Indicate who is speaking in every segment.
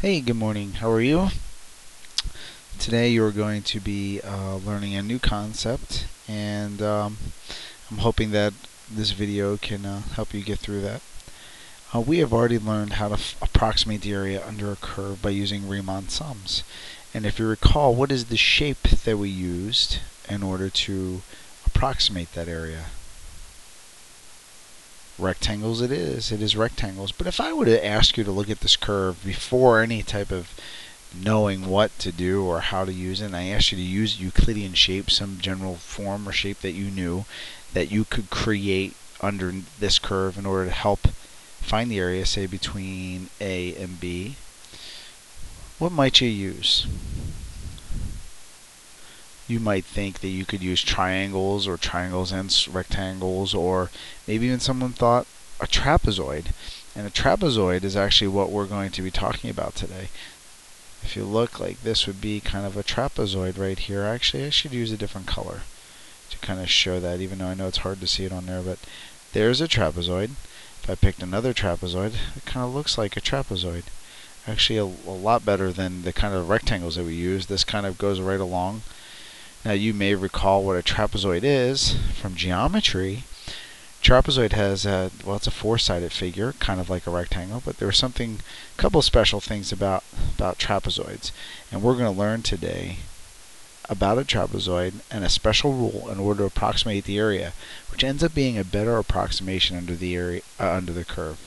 Speaker 1: Hey, good morning. How are you? Today you're going to be learning a new concept, and I'm hoping that this video can help you get through that. We have already learned how to approximate the area under a curve by using Riemann sums. And if you recall, what is the shape that we used in order to approximate that area? Rectangles it is. It is rectangles. But if I were to ask you to look at this curve before any type of knowing what to do or how to use it, and I asked you to use Euclidean shape, some general form or shape that you knew that you could create under this curve in order to help find the area, say between A and B, what might you use? You might think that you could use triangles or triangles and rectangles, or maybe even someone thought a trapezoid. And a trapezoid is actually what we're going to be talking about today. If you look, like this would be kind of a trapezoid right here. Actually, I should use a different color to kind of show that, even though I know it's hard to see it on there. But there's a trapezoid. If I picked another trapezoid, it kind of looks like a trapezoid. Actually, a lot better than the kind of rectangles that we use. This kind of goes right along. Now, you may recall what a trapezoid is from geometry. Trapezoid has it's a four-sided figure, kind of like a rectangle, but there's a couple special things about trapezoids, and we're going to learn today about a trapezoid and a special rule in order to approximate the area, which ends up being a better approximation under the curve.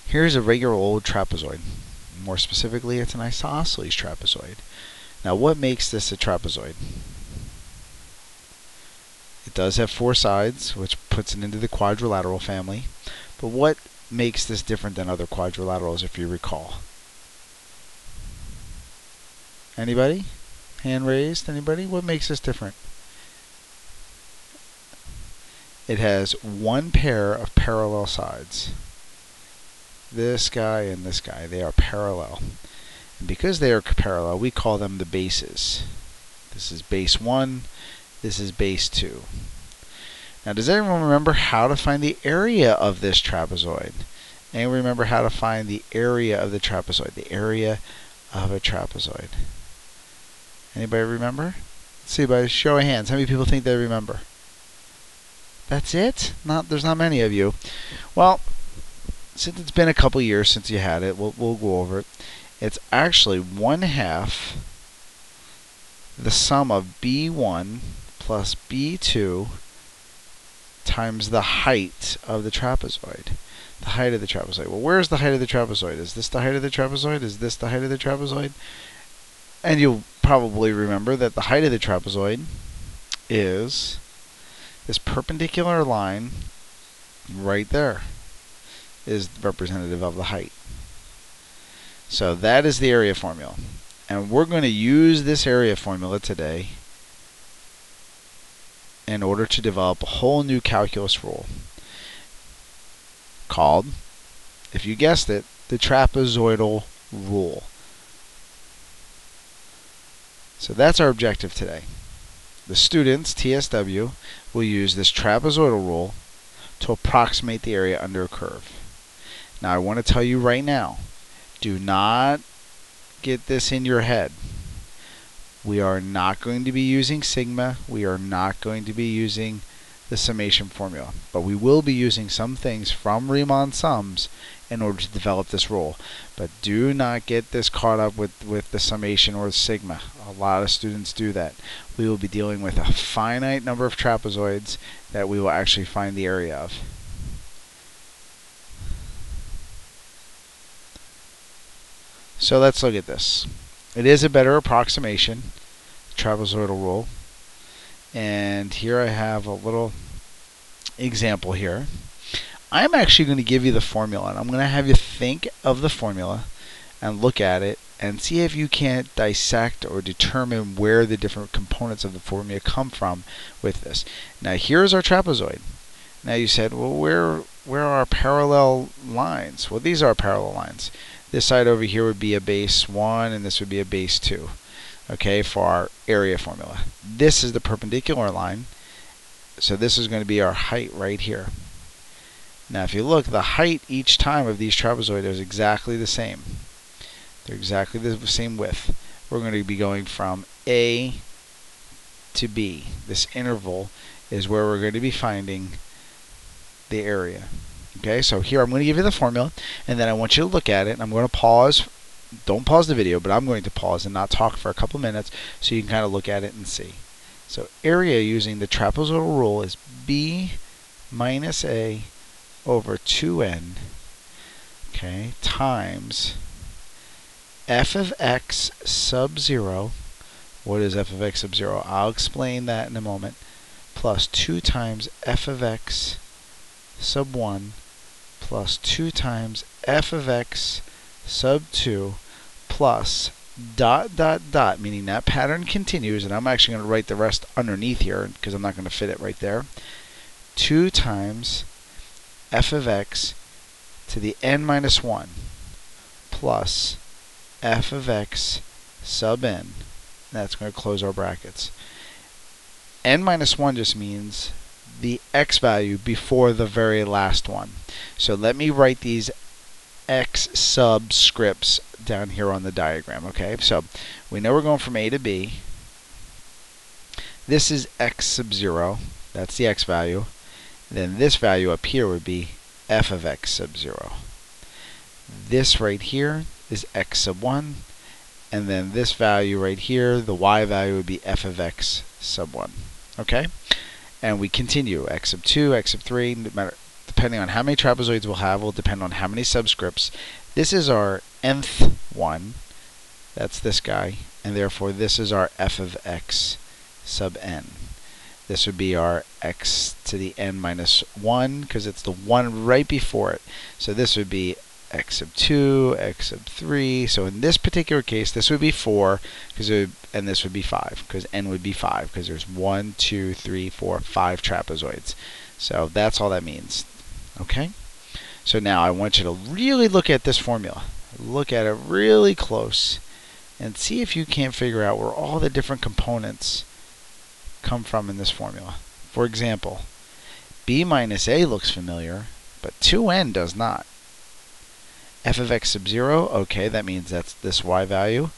Speaker 1: Here's a regular old trapezoid. More specifically, it's an isosceles trapezoid. Now, what makes this a trapezoid? It does have four sides, which puts it into the quadrilateral family. But what makes this different than other quadrilaterals, if you recall? Anybody? Hand raised? Anybody? What makes this different? It has one pair of parallel sides. This guy and this guy, they are parallel. And because they are parallel, we call them the bases. This is base 1. This is base 2. Now, does everyone remember how to find the area of this trapezoid? Anyone remember how to find the area of the trapezoid? The area of a trapezoid. Anybody remember? Let's see by a show of hands. How many people think they remember? That's it? There's not many of you. Well, since it's been a couple years since you had it, we'll go over it. It's actually 1/2 the sum of B1 plus B2 times the height of the trapezoid. The height of the trapezoid. Well, where's the height of the trapezoid? Is this the height of the trapezoid? Is this the height of the trapezoid? And you'll probably remember that the height of the trapezoid is this perpendicular line right there is representative of the height. So that is the area formula. And we're going to use this area formula today in order to develop a whole new calculus rule called, if you guessed it, the trapezoidal rule. So that's our objective today. The students, TSW, will use this trapezoidal rule to approximate the area under a curve. Now, I want to tell you right now, do not get this in your head. We are not going to be using sigma. We are not going to be using the summation formula. But we will be using some things from Riemann sums in order to develop this rule. But do not get this caught up with the summation or the sigma. A lot of students do that. We will be dealing with a finite number of trapezoids that we will actually find the area of. So let's look at this. It is a better approximation, trapezoidal rule. And here I have a little example here. I'm actually going to give you the formula, and I'm going to have you think of the formula and look at it and see if you can't dissect or determine where the different components of the formula come from with this. Now, here's our trapezoid. Now, you said, well, where are our parallel lines? Well, these are parallel lines. This side over here would be a base 1, and this would be a base 2, okay, for our area formula. This is the perpendicular line, so this is going to be our height right here. Now if you look, the height each time of these trapezoids is exactly the same. They're exactly the same width. We're going to be going from A to B. This interval is where we're going to be finding the area. Okay, so here I'm going to give you the formula, and then I want you to look at it, and I'm going to pause. Don't pause the video, but I'm going to pause and not talk for a couple minutes so you can kind of look at it and see. So area using the trapezoidal rule is B minus A over 2n, okay, times f of x sub 0. What is f of x sub 0? I'll explain that in a moment. Plus 2 times f of x sub 1 plus 2 times f of x sub 2 plus dot dot dot, meaning that pattern continues, and I'm actually going to write the rest underneath here because I'm not going to fit it right there. 2 times f of x to the n minus 1 plus f of x sub n. That's going to close our brackets. N minus 1 just means the x value before the very last one. So let me write these x subscripts down here on the diagram. Okay, so we know we're going from A to B. This is x sub 0. That's the x value. Then this value up here would be f of x sub 0. This right here is x sub 1. And then this value right here, the y value, would be f of x sub 1. Okay? And we continue. X sub 2, x sub 3, no matter, depending on how many trapezoids we'll have, will depend on how many subscripts. This is our nth one. That's this guy. And therefore, this is our f of x sub n. This would be our x to the n minus 1, because it's the one right before it. So this would be x sub 2, x sub 3. So in this particular case, this would be 4, and this would be 5, because n would be 5, because there's 1, 2, 3, 4, 5 trapezoids. So that's all that means. Okay? So now I want you to really look at this formula. Look at it really close, and see if you can't figure out where all the different components come from in this formula. For example, b minus a looks familiar, but 2n does not. F of x sub 0, okay, that means that's this y value.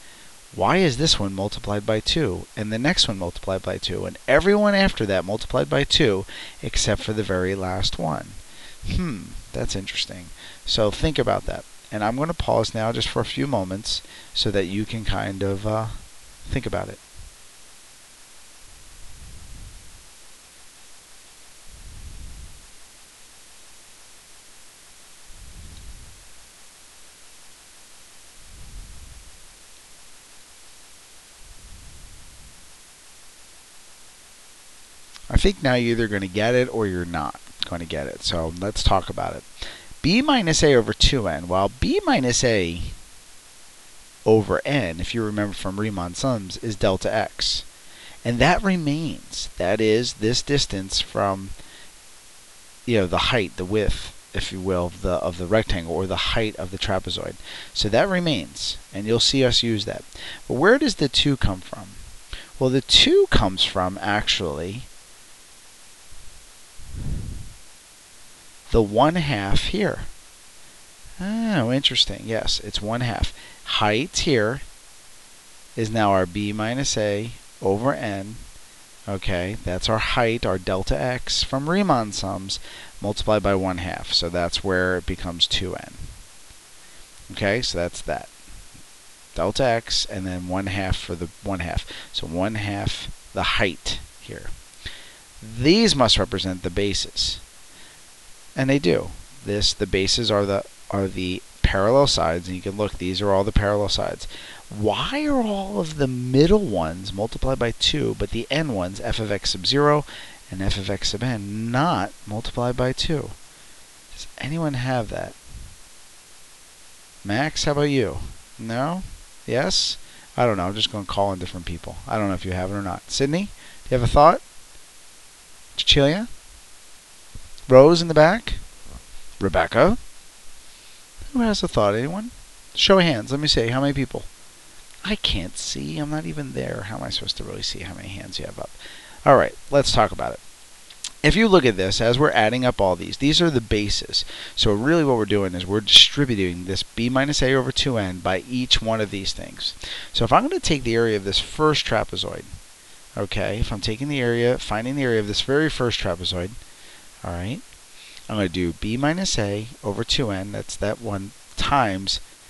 Speaker 1: Why is this one multiplied by 2, and the next one multiplied by 2, and everyone after that multiplied by 2, except for the very last one? That's interesting. So think about that. And I'm going to pause now just for a few moments so that you can kind of think about it. I think now you're either going to get it or you're not going to get it. So let's talk about it. B minus a over 2n. Well, b minus a over n, if you remember from Riemann sums, is delta x. And that remains. That is this distance from, the height, the width, if you will, of the rectangle, or the height of the trapezoid. So that remains, and you'll see us use that. But where does the 2 come from? Well, the 2 comes from, actually, the 1/2 here. Oh, interesting. Yes, it's 1/2. Height here is now our b minus a over n. Okay, that's our height, our delta x from Riemann sums, multiplied by 1/2. So that's where it becomes 2n. Okay, so that's that. Delta x, and then 1/2 for the 1/2. So 1/2 the height here. These must represent the bases. And they do. The bases are the parallel sides, and you can look, these are all the parallel sides. Why are all of the middle ones multiplied by 2, but the n ones, f of x sub 0 and f of x sub n, not multiplied by 2? Does anyone have that? Max, how about you? No? Yes? I don't know. I'm just going to call in different people. I don't know if you have it or not. Sydney, do you have a thought? Cecilia? Rose in the back? Rebecca? Who has a thought? Anyone? Show of hands. Let me see. How many people? I can't see. I'm not even there. How am I supposed to really see how many hands you have up? All right. Let's talk about it. if you look at this, as we're adding up all these are the bases. So really what we're doing is we're distributing this b minus a over 2n by each one of these things. So if I'm going to take the area of this first trapezoid, okay, if I'm taking the area, finding the area of this very first trapezoid, all right, I'm going to do b minus a over 2n, that's that one, times